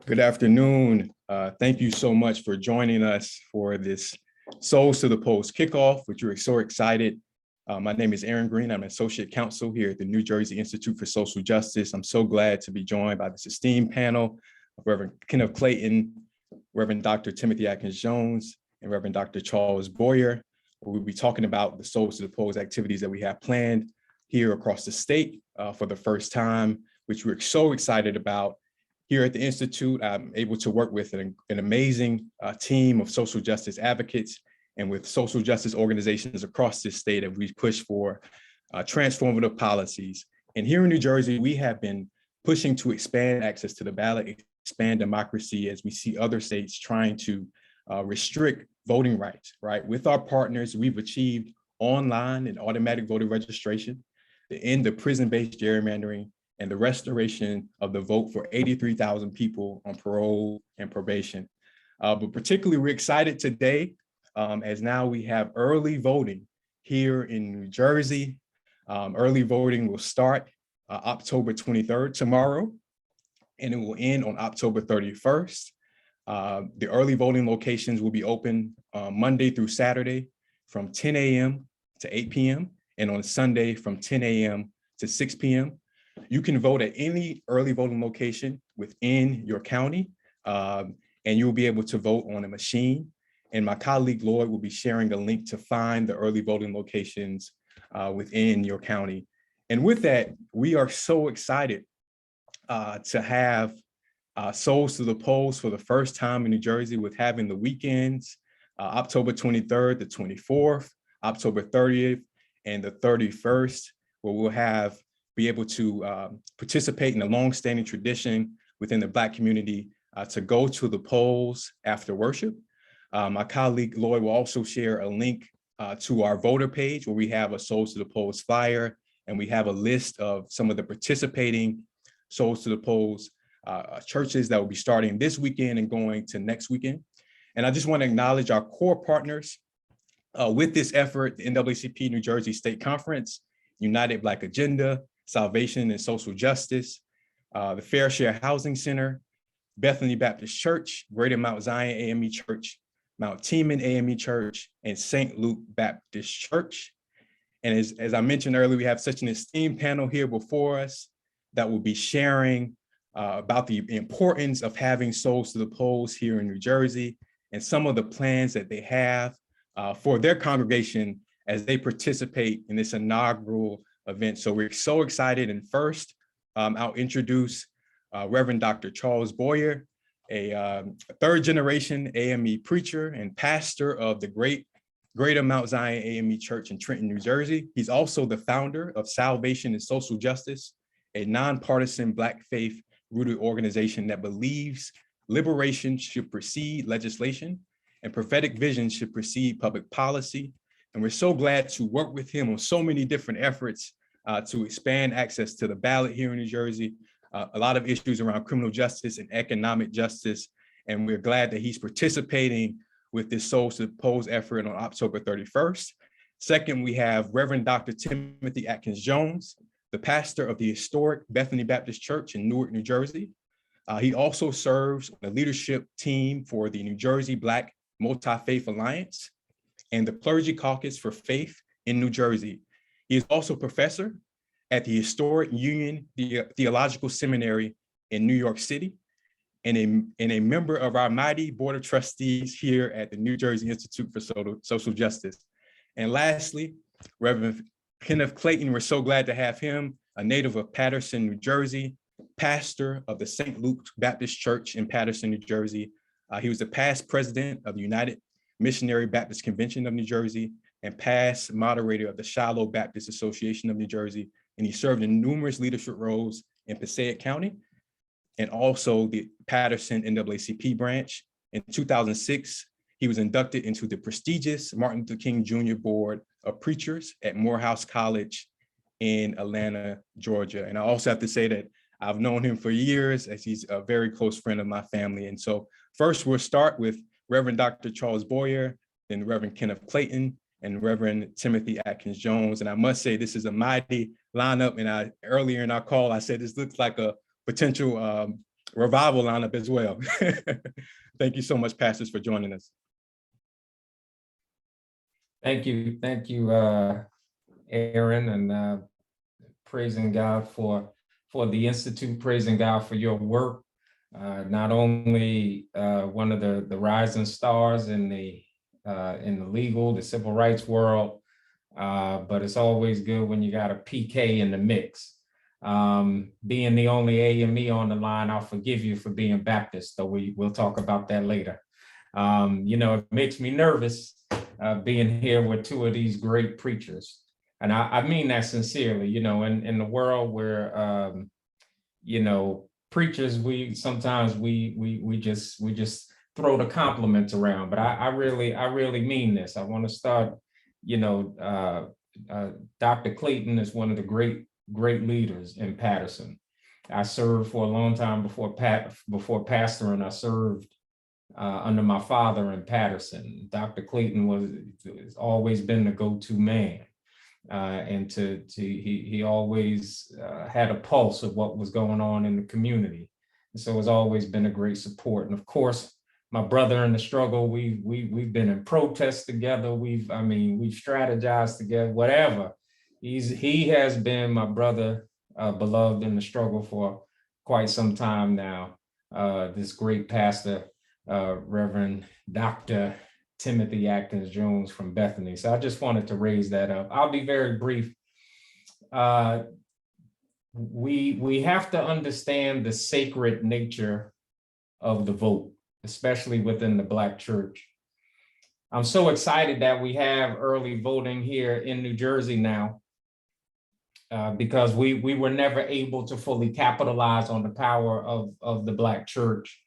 Good afternoon. Thank you so much for joining us for this Souls to the Polls kickoff, which we're so excited. My name is Greene. I'm an associate counsel here at the New Jersey Institute for Social Justice. I'm so glad to be joined by this esteemed panel of Reverend Kenneth Clayton, Reverend Dr. Timothy Adkins-Jones, and Reverend Dr. Charles Boyer. We'll be talking about the Souls to the Polls activities that we have planned here across the state for the first time, which we're so excited about. Here at the Institute, I'm able to work with an amazing team of social justice advocates and with social justice organizations across this state as we push for transformative policies. And here in New Jersey, we have been pushing to expand access to the ballot, expand democracy as we see other states trying to restrict voting rights, right? With our partners, we've achieved online and automatic voter registration, the end of prison-based gerrymandering, and the restoration of the vote for 83,000 people on parole and probation. But particularly, we're excited today as now we have early voting here in New Jersey. Early voting will start October 23rd, tomorrow, and it will end on October 31st. The early voting locations will be open Monday through Saturday from 10 a.m. to 8 p.m. and on Sunday from 10 a.m. to 6 p.m. You can vote at any early voting location within your county, and you'll be able to vote on a machine. And my colleague Lloyd will be sharing a link to find the early voting locations within your county. And with that, we are so excited to have Souls to the Polls for the first time in New Jersey, with having the weekends, October 23rd, the 24th, October 30th, and the 31st, where we'll be able to participate in a longstanding tradition within the Black community to go to the polls after worship. My colleague Lloyd will also share a link to our voter page where we have a Souls to the Polls flyer, and we have a list of some of the participating Souls to the Polls churches that will be starting this weekend and going to next weekend. And I just want to acknowledge our core partners with this effort: the NAACP New Jersey State Conference, United Black Agenda, Salvation and Social Justice, the Fair Share Housing Center, Bethany Baptist Church, Greater Mount Zion AME Church, Mount Teman AME Church, and St. Luke Baptist Church. And as I mentioned earlier, we have such an esteemed panel here before us that will be sharing about the importance of having Souls to the Polls here in New Jersey and some of the plans that they have for their congregation as they participate in this inaugural event. So we're so excited. And first, I'll introduce Reverend Dr. Charles Boyer, a third generation AME preacher and pastor of the Greater Mount Zion AME Church in Trenton, New Jersey. He's also the founder of Salvation and Social Justice, a nonpartisan Black faith rooted organization that believes liberation should precede legislation and prophetic vision should precede public policy. And we're so glad to work with him on so many different efforts to expand access to the ballot here in New Jersey, a lot of issues around criminal justice and economic justice. And we're glad that he's participating with this Souls to the Polls effort on October 31st. Second, we have Reverend Dr. Timothy Adkins-Jones, the pastor of the historic Bethany Baptist Church in Newark, New Jersey. He also serves on the leadership team for the New Jersey Black Multi-Faith Alliance and the Clergy Caucus for Faith in New Jersey. He is also a professor at the historic Union Theological Seminary in New York City and a member of our mighty Board of Trustees here at the New Jersey Institute for Social Justice. And lastly, Reverend Kenneth Clayton, we're so glad to have him, a native of Paterson, New Jersey, pastor of the St. Luke Baptist Church in Paterson, New Jersey. He was the past president of the United Missionary Baptist Convention of New Jersey and past moderator of the Shiloh Baptist Association of New Jersey. And he served in numerous leadership roles in Passaic County and also the Paterson NAACP branch. In 2006, he was inducted into the prestigious Martin Luther King Jr. Board of Preachers at Morehouse College in Atlanta, Georgia. And I also have to say that I've known him for years as he's a very close friend of my family. And so first we'll start with Reverend Dr. Charles Boyer, then Reverend Kenneth Clayton, and Reverend Timothy Adkins-Jones. And I must say, this is a mighty lineup. And earlier in our call, I said this looks like a potential revival lineup as well. Thank you so much, pastors, for joining us. Thank you, Aaron, and praising God for the Institute, praising God for your work. Not only one of the rising stars in the legal, the civil rights world, but it's always good when you got a PK in the mix. Being the only AME on the line, I'll forgive you for being Baptist, though we'll talk about that later. It makes me nervous being here with two of these great preachers. And I mean that sincerely, in the world where, preachers, we sometimes just throw the compliments around, but I really mean this. I want to start, Dr. Clayton is one of the great leaders in Paterson. I served for a long time before pastoring. I served under my father in Paterson. Dr. Clayton has always been the go-to man. And he always had a pulse of what was going on in the community. And so it's always been a great support. And of course, my brother in the struggle, we've been in protests together. We've strategized together, whatever. He has been my brother, beloved in the struggle for quite some time now. This great pastor, Reverend Dr. Timothy Adkins-Jones from Bethany. So I just wanted to raise that up. I'll be very brief. We have to understand the sacred nature of the vote, especially within the Black church. I'm so excited that we have early voting here in New Jersey now, because we were never able to fully capitalize on the power of the Black church.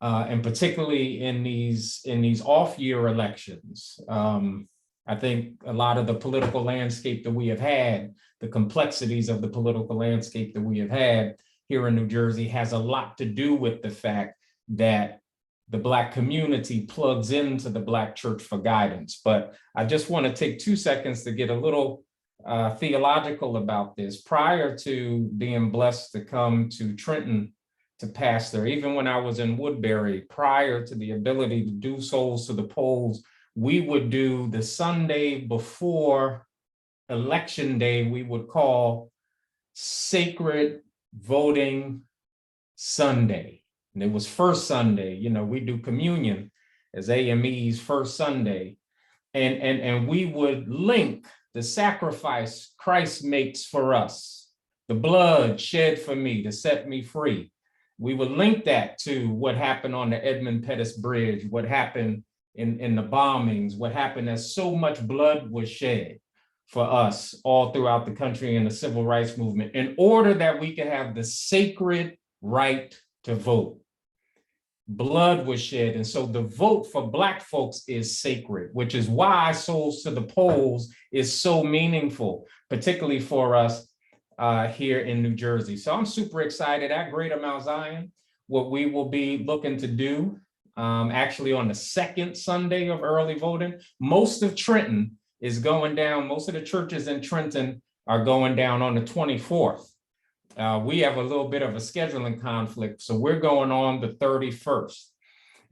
And particularly in these off-year elections. I think a lot of the political landscape that we have had, the complexities of the political landscape that we have had here in New Jersey has a lot to do with the fact that the Black community plugs into the Black church for guidance. But I just want to take 2 seconds to get a little theological about this. Prior to being blessed to come to Trenton to pastor, even when I was in Woodbury, prior to the ability to do Souls to the Polls, we would do the Sunday before Election Day, we would call Sacred Voting Sunday. And it was first Sunday, we do communion as AME's first Sunday. And we would link the sacrifice Christ makes for us, the blood shed for me to set me free. We would link that to what happened on the Edmund Pettus Bridge, what happened in the bombings, what happened as so much blood was shed for us all throughout the country in the civil rights movement, in order that we could have the sacred right to vote. Blood was shed. And so the vote for Black folks is sacred, which is why Souls to the Polls is so meaningful, particularly for us here in New Jersey. So I'm super excited at Greater Mount Zion, what we will be looking to do actually on the second Sunday of early voting. Most of Trenton is going down. Most of the churches in Trenton are going down on the 24th. We have a little bit of a scheduling conflict, so we're going on the 31st.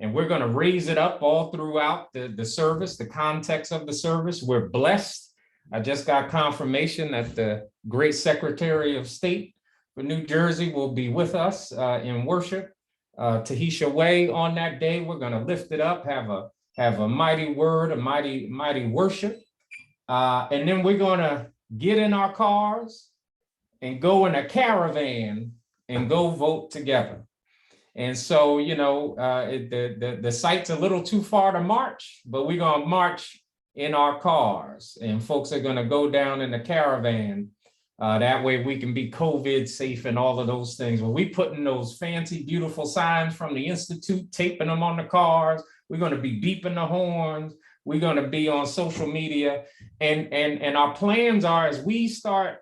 And we're going to raise it up all throughout the service, the context of the service. We're blessed. I just got confirmation that the great Secretary of State for New Jersey will be with us in worship. Tahisha Way on that day, we're going to lift it up, have a mighty word, a mighty worship. And then we're going to get in our cars and go in a caravan and go vote together. And so, the site's a little too far to march, but we're going to march in our cars, and folks are going to go down in the caravan. That way we can be COVID safe and all of those things. Well, we putting those fancy, beautiful signs from the Institute, taping them on the cars. We're going to be beeping the horns. We're going to be on social media. And our plans are, as we start,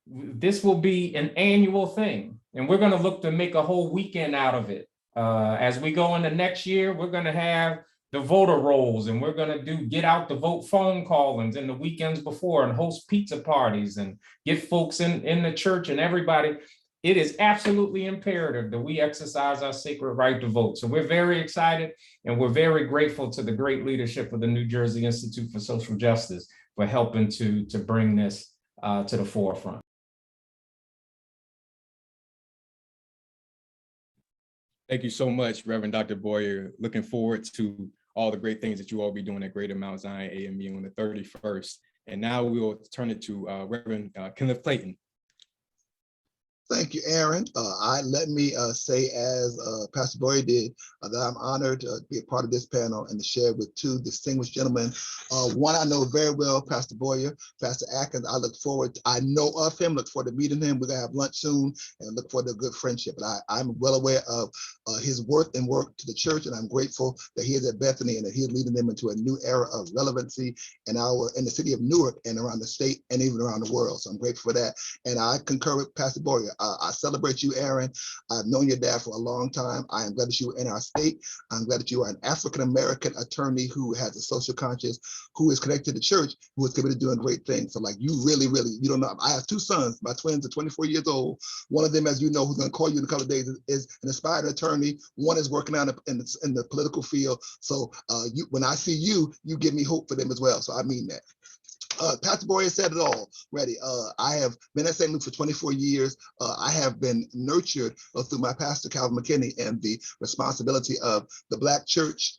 this will be an annual thing. And we're going to look to make a whole weekend out of it. As we go into next year, we're going to have the voter rolls, and we're going to do get out the vote phone callings in the weekends before and host pizza parties and get folks in the church and everybody. it is absolutely imperative that we exercise our sacred right to vote. So we're very excited and we're very grateful to the great leadership of the New Jersey Institute for Social Justice for helping to bring this to the forefront. Thank you so much, Reverend Dr. Boyer. Looking forward to all the great things that you all be doing at Greater Mount Zion AME on the 31st. And now we will turn it to Reverend Kenneth Clayton. Thank you, Aaron. Let me say, as Pastor Boyer did, that I'm honored to be a part of this panel and to share with two distinguished gentlemen. One I know very well, Pastor Boyer, Pastor Adkins. I know of him, look forward to meeting him. We're gonna have lunch soon and look forward to a good friendship. But I'm well aware of his worth and work to the church, and I'm grateful that he is at Bethany and that he is leading them into a new era of relevancy in the city of Newark and around the state and even around the world. So I'm grateful for that. And I concur with Pastor Boyer. I celebrate you, Aaron. I've known your dad for a long time. I am glad that you are in our state. I'm glad that you are an African-American attorney who has a social conscience, who is connected to the church, who is committed to doing great things. So like you really, you don't know. I have two sons. My twins are 24 years old. One of them, as you know, who's going to call you in a couple of days, is an aspired attorney. One is working out in the political field. So when I see you, you give me hope for them as well. So I mean that. Pastor Boyer said it all already. I have been at St. Luke for 24 years. I have been nurtured through my pastor, Calvin McKinney, and the responsibility of the Black church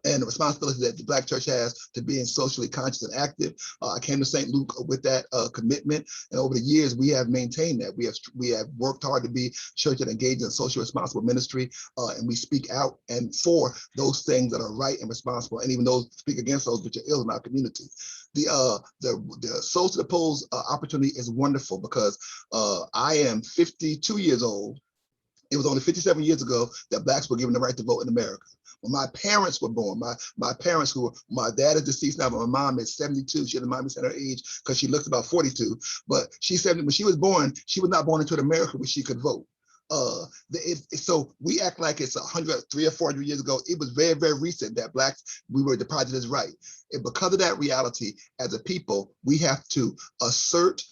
and the responsibility that the Black church has to being socially conscious and active. I came to St. Luke with that commitment, and over the years we have maintained that. We have worked hard to be church that engaged in social responsible ministry, and we speak out and for those things that are right and responsible, and even those speak against those which are ill in our community. The Souls to the Polls opportunity is wonderful because I am 52 years old. It was only 57 years ago that Blacks were given the right to vote in America. When my parents were born, my parents my dad is deceased now, but my mom is 72. She doesn't mind me saying her age because she looks about 42. But she's 70. When she was born, she was not born into an America where she could vote. So we act like it's 100, 300 or 400 years ago. It was very, very recent that Blacks, we were deprived of this right. And because of that reality, as a people, we have to assert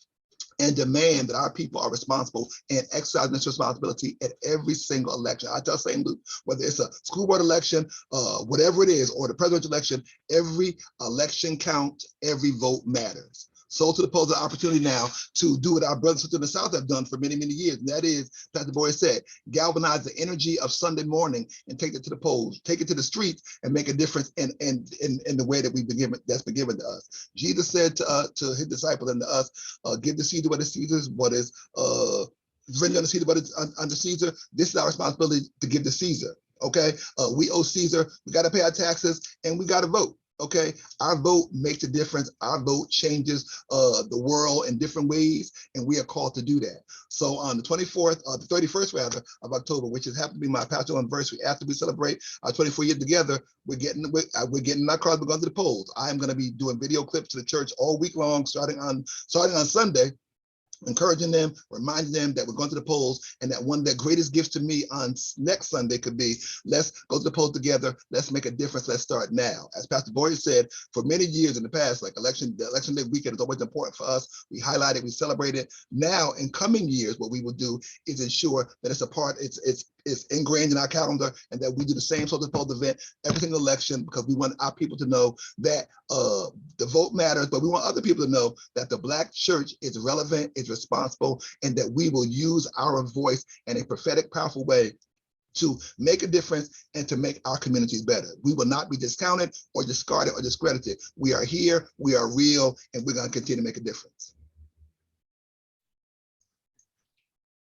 and demand that our people are responsible and exercising this responsibility at every single election. I tell St. Luke, whether it's a school board election, whatever it is, or the presidential election, every election counts, every vote matters. So to the polls, the opportunity now to do what our brothers and sisters in the South have done for many, many years. And that is, Pastor Boyer said, galvanize the energy of Sunday morning and take it to the polls, take it to the streets and make a difference in the way that that's been given to us. Jesus said to his disciples and to us, give the Caesar what is Caesar's, what is render unto Caesar what is under Caesar. This is our responsibility to give to Caesar. Okay, we owe Caesar, we got to pay our taxes, and we got to vote. Okay, our vote makes a difference. Our vote changes the world in different ways, and we are called to do that. So on the 24th, the 31st rather of October, which has happened to be my pastoral anniversary, after we celebrate our 24 years together, we're getting in our cars, we're going to the polls. I am going to be doing video clips to the church all week long, starting on Sunday, encouraging them, reminding them that we're going to the polls, and that one of the greatest gifts to me on next Sunday could be, let's go to the polls together, let's make a difference, let's start now. As Pastor Boyer said, for many years in the past, like the election day weekend is always important for us. We highlight it, we celebrate it. Now, in coming years, what we will do is ensure that it's ingrained in our calendar, and that we do the same sort of poll event every single election, because we want our people to know that the vote matters, but we want other people to know that the Black church is relevant, is responsible, and that we will use our voice in a prophetic, powerful way to make a difference and to make our communities better. We will not be discounted or discarded or discredited. We are here, we are real, and we're going to continue to make a difference.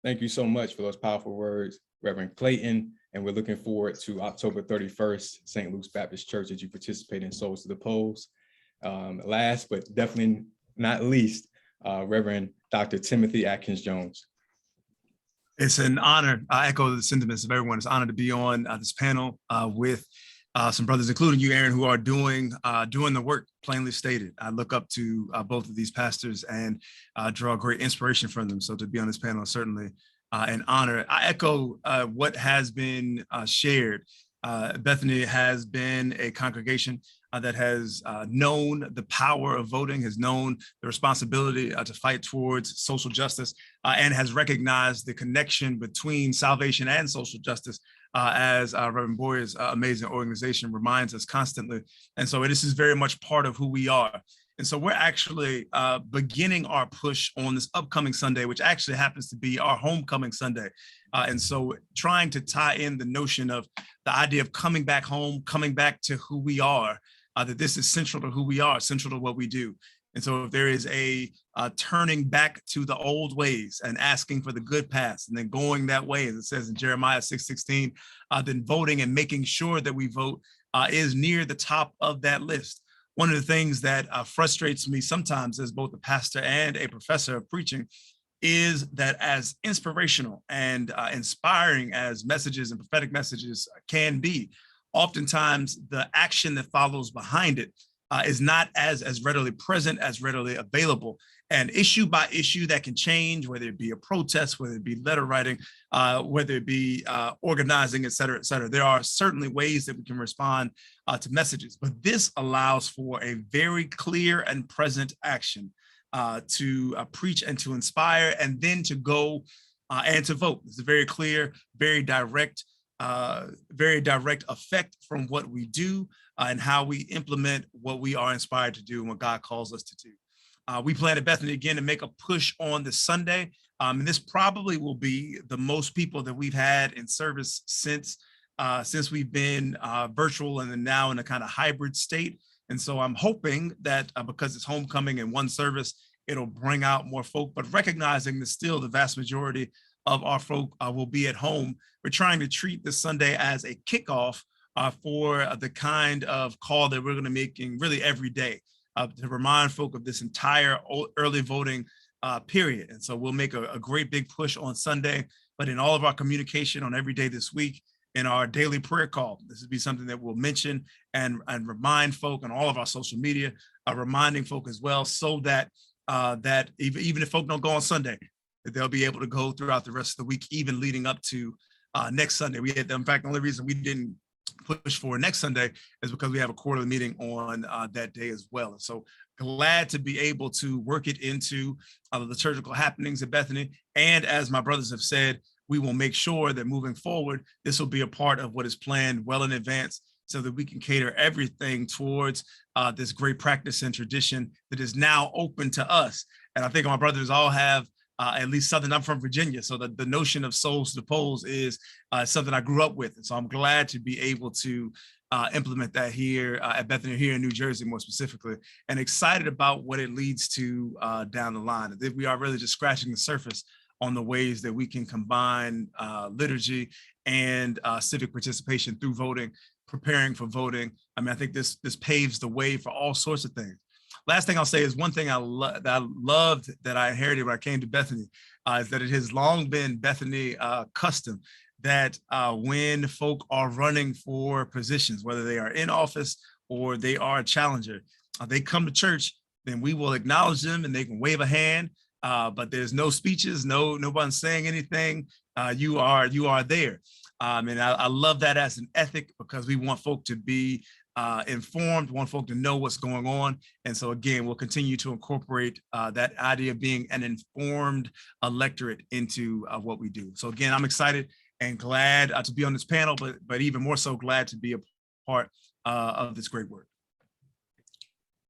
Thank you so much for those powerful words, Reverend Clayton, and we're looking forward to October 31st, St. Luke's Baptist Church, as you participate in Souls to the Polls. Last, but definitely not least, Reverend Dr. Timothy Adkins-Jones. It's an honor. I echo the sentiments of everyone. It's an honor to be on this panel with some brothers, including you, Aaron, who are doing the work, plainly stated. I look up to both of these pastors and draw great inspiration from them. So to be on this panel is certainly an honor. I echo what has been shared. Bethany has been a congregation that has known the power of voting, has known the responsibility to fight towards social justice, and has recognized the connection between salvation and social justice, as Reverend Boyer's amazing organization reminds us constantly. And so this is very much part of who we are. And so we're actually beginning our push on this upcoming Sunday, which actually happens to be our homecoming Sunday. And so trying to tie in the notion of the idea of coming back home, coming back to who we are, that this is central to who we are, central to what we do. And so if there is a turning back to the old ways and asking for the good paths and then going that way, as it says in Jeremiah 6:16, then voting and making sure that we vote is near the top of that list. One of the things that frustrates me sometimes as both a pastor and a professor of preaching is that as inspirational and inspiring as messages and prophetic messages can be, oftentimes the action that follows behind it is not as readily present, as readily available. And issue by issue that can change, whether it be a protest, whether it be letter writing, whether it be organizing, et cetera, et cetera. There are certainly ways that we can respond to messages, but this allows for a very clear and present action to preach and to inspire, and then to go and to vote. It's a very clear, very direct effect from what we do and how we implement what we are inspired to do and what God calls us to do. We plan at Bethany again to make a push on this Sunday. And this probably will be the most people that we've had in service since we've been virtual and then now in a kind of hybrid state. And so I'm hoping that because it's homecoming in one service, it'll bring out more folk, but recognizing that still the vast majority of our folk will be at home. We're trying to treat this Sunday as a kickoff for the kind of call that we're going to be making really every day to remind folk of this entire early voting period. And so we'll make a great big push on Sunday, but in all of our communication on every day this week, in our daily prayer call, this would be something that we'll mention and remind folk on all of our social media, reminding folk as well, so that that even if folk don't go on Sunday, that they'll be able to go throughout the rest of the week, even leading up to next Sunday. In fact, the only reason we didn't push for next Sunday is because we have a quarterly meeting on that day as well. And so glad to be able to work it into the liturgical happenings at Bethany. And as my brothers have said, we will make sure that moving forward, this will be a part of what is planned well in advance so that we can cater everything towards this great practice and tradition that is now open to us. And I think my brothers all have at least something. I'm from Virginia, so the notion of souls to the polls is something I grew up with. And so I'm glad to be able to implement that here at Bethany, here in New Jersey, more specifically, and excited about what it leads to down the line. I think we are really just scratching the surface on the ways that we can combine liturgy and civic participation through voting, preparing for voting. I mean, I think this paves the way for all sorts of things. Last thing I'll say is one thing I loved that I inherited when I came to Bethany is that it has long been Bethany custom that when folk are running for positions, whether they are in office or they are a challenger, they come to church, then we will acknowledge them and they can wave a hand, but there's no speeches, no one saying anything. You are there. And I love that as an ethic because we want folk to be informed, want folk to know what's going on. And so again, we'll continue to incorporate that idea of being an informed electorate into what we do. So again, I'm excited and glad to be on this panel, but even more so glad to be a part of this great work.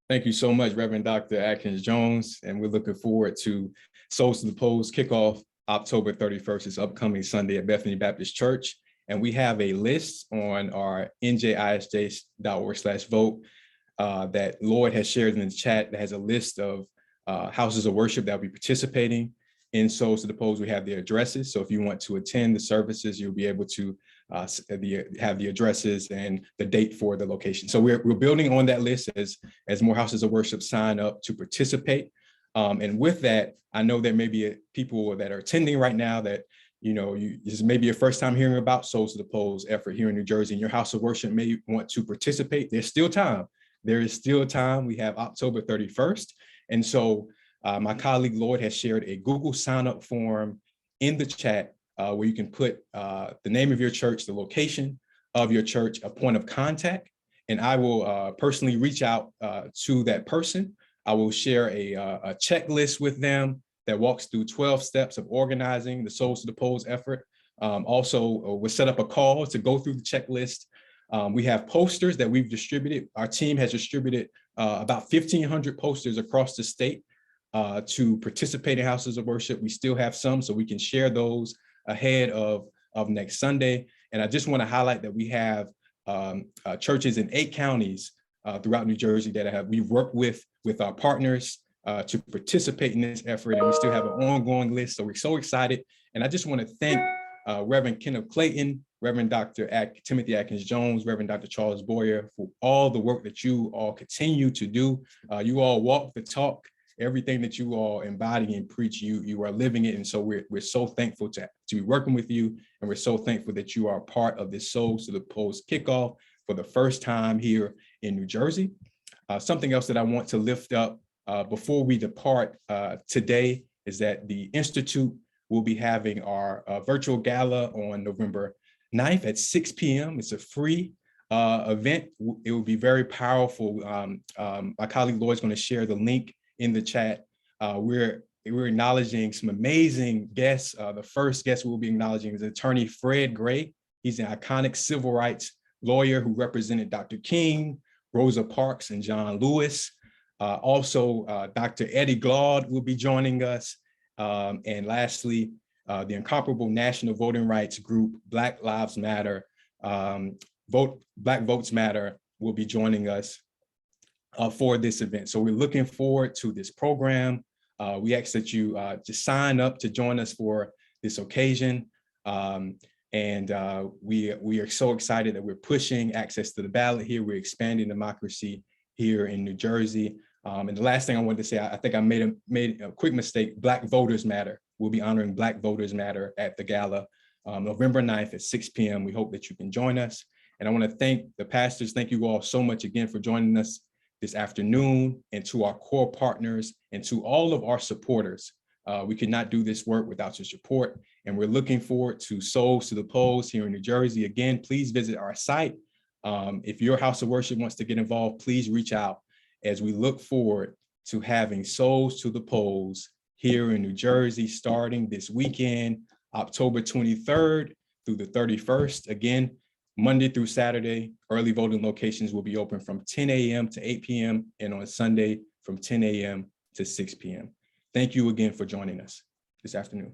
Thank you so much, Reverend Dr. Adkins-Jones. And we're looking forward to Souls to the Polls kickoff October 31st. It's upcoming Sunday at Bethany Baptist Church. And we have a list on our njisj.org/vote that Lloyd has shared in the chat that has a list of houses of worship that will be participating in Souls to the Polls. We have the addresses. So if you want to attend the services, you'll be able to have the addresses and the date for the location. So we're building on that list as more houses of worship sign up to participate. And with that, I know there may be people that are attending right now that this may be your first time hearing about Souls to the Polls effort here in New Jersey, and your house of worship may want to participate. There's still time. There is still time. We have October 31st. And so my colleague Lloyd has shared a Google sign-up form in the chat where you can put the name of your church, the location of your church, a point of contact, and I will personally reach out to that person. I will share a checklist with them that walks through 12 steps of organizing the Souls to the Polls effort. Also, we'll set up a call to go through the checklist. We have posters that we've distributed. Our team has distributed about 1,500 posters across the state to participate in houses of worship. We still have some, so we can share those ahead of next Sunday. And I just want to highlight that we have churches in 8 counties throughout New Jersey that we've worked with our partners to participate in this effort, and we still have an ongoing list. So we're so excited. And I just want to thank Reverend Kenneth Clayton, Reverend Dr. Timothy Adkins-Jones, Reverend Dr. Charles Boyer, for all the work that you all continue to do. You all walk the talk. Everything that you all embody and preach, you are living it. And so we're so thankful to be working with you. And we're so thankful that you are part of this Souls to the Polls kickoff for the first time here in New Jersey. Something else that I want to lift up before we depart today is that the Institute will be having our virtual gala on November 9th at 6 p.m. It's a free event. It will be very powerful. My colleague Lloyd's going to share the link in the chat. We're acknowledging some amazing guests. The first guest we'll be acknowledging is attorney Fred Gray. He's an iconic civil rights lawyer who represented Dr. King, Rosa Parks, and John Lewis. Also, Dr. Eddie Glaude will be joining us. And lastly, the incomparable national voting rights group, Black Lives Matter, Black Votes Matter, will be joining us for this event. So we're looking forward to this program. We ask that you just sign up to join us for this occasion. And we are so excited that we're pushing access to the ballot here. We're expanding democracy here in New Jersey. And the last thing I wanted to say, I think I made a quick mistake. Black Voters Matter. We'll be honoring Black Voters Matter at the gala, November 9th at 6 p.m. We hope that you can join us. And I want to thank the pastors. Thank you all so much again for joining us this afternoon, and to our core partners and to all of our supporters. We could not do this work without your support. And we're looking forward to Souls to the Polls here in New Jersey. Again, please visit our site. If your house of worship wants to get involved, please reach out as we look forward to having Souls to the Polls here in New Jersey starting this weekend, October 23rd through the 31st. Again, Monday through Saturday, early voting locations will be open from 10 a.m. to 8 p.m. and on Sunday from 10 a.m. to 6 p.m. Thank you again for joining us this afternoon.